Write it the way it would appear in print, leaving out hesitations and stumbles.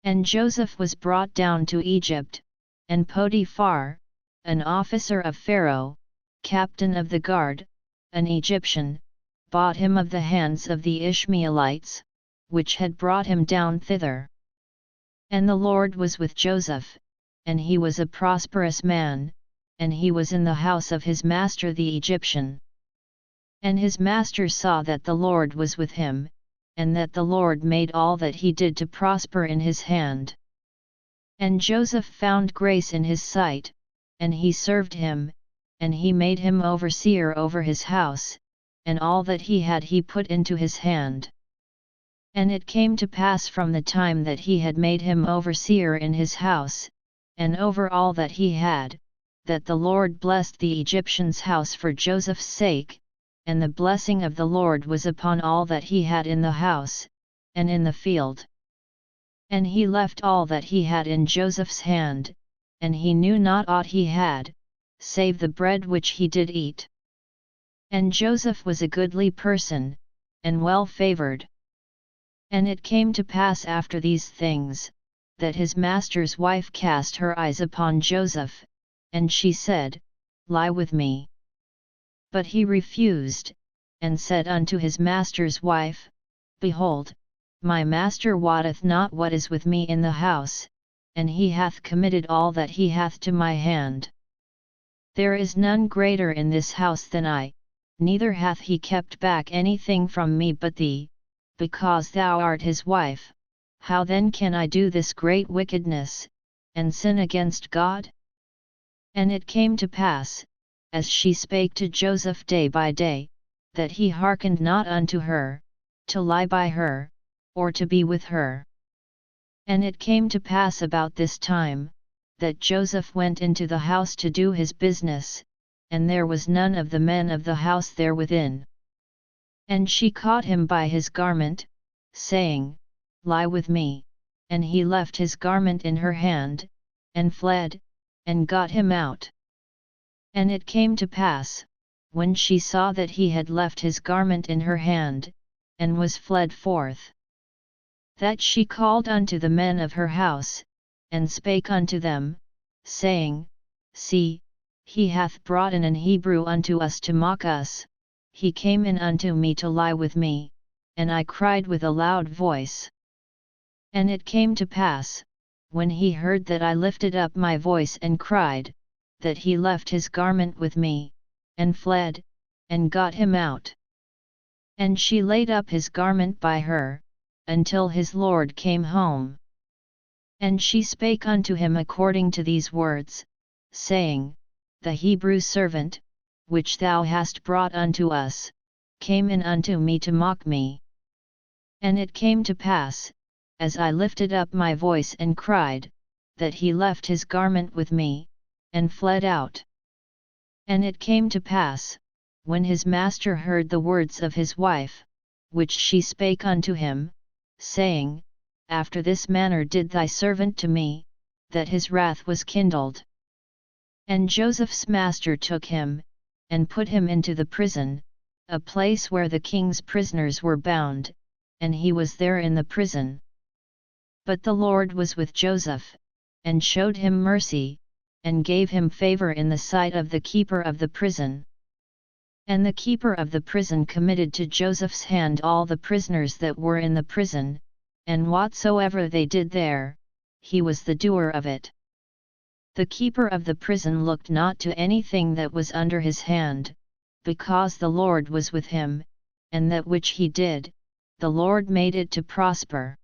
And Joseph was brought down to Egypt, and Potiphar, an officer of Pharaoh, captain of the guard, an Egyptian, bought him of the hands of the Ishmaelites, which had brought him down thither. And the Lord was with Joseph, and he was a prosperous man, and he was in the house of his master the Egyptian. And his master saw that the Lord was with him, and that the Lord made all that he did to prosper in his hand. And Joseph found grace in his sight, and he served him, and he made him overseer over his house, and all that he had he put into his hand. And it came to pass from the time that he had made him overseer in his house, and over all that he had, that the Lord blessed the Egyptian's house for Joseph's sake, and the blessing of the Lord was upon all that he had in the house, and in the field. And he left all that he had in Joseph's hand, and he knew not aught he had, save the bread which he did eat. And Joseph was a goodly person, and well favored. And it came to pass after these things, that his master's wife cast her eyes upon Joseph, and she said, Lie with me. But he refused, and said unto his master's wife, Behold, my master wotteth not what is with me in the house, and he hath committed all that he hath to my hand. There is none greater in this house than I, neither hath he kept back anything from me but thee, because thou art his wife. How then can I do this great wickedness, and sin against God? And it came to pass, as she spake to Joseph day by day, that he hearkened not unto her, to lie by her, or to be with her. And it came to pass about this time, that Joseph went into the house to do his business, and there was none of the men of the house there within. And she caught him by his garment, saying, Lie with me, and he left his garment in her hand, and fled, and got him out. And it came to pass, when she saw that he had left his garment in her hand, and was fled forth, that she called unto the men of her house, and spake unto them, saying, See, he hath brought in an Hebrew unto us to mock us, he came in unto me to lie with me, and I cried with a loud voice. And it came to pass, when he heard that I lifted up my voice and cried, that he left his garment with me, and fled, and got him out. And she laid up his garment by her, until his lord came home. And she spake unto him according to these words, saying, The Hebrew servant, which thou hast brought unto us, came in unto me to mock me. And it came to pass, as I lifted up my voice and cried, that he left his garment with me, and fled out. And it came to pass, when his master heard the words of his wife, which she spake unto him, saying, After this manner did thy servant to me, that his wrath was kindled. And Joseph's master took him, and put him into the prison, a place where the king's prisoners were bound, and he was there in the prison. But the Lord was with Joseph, and showed him mercy, and gave him favor in the sight of the keeper of the prison. And the keeper of the prison committed to Joseph's hand all the prisoners that were in the prison, and whatsoever they did there, he was the doer of it. The keeper of the prison looked not to anything that was under his hand, because the Lord was with him, and that which he did, the Lord made it to prosper.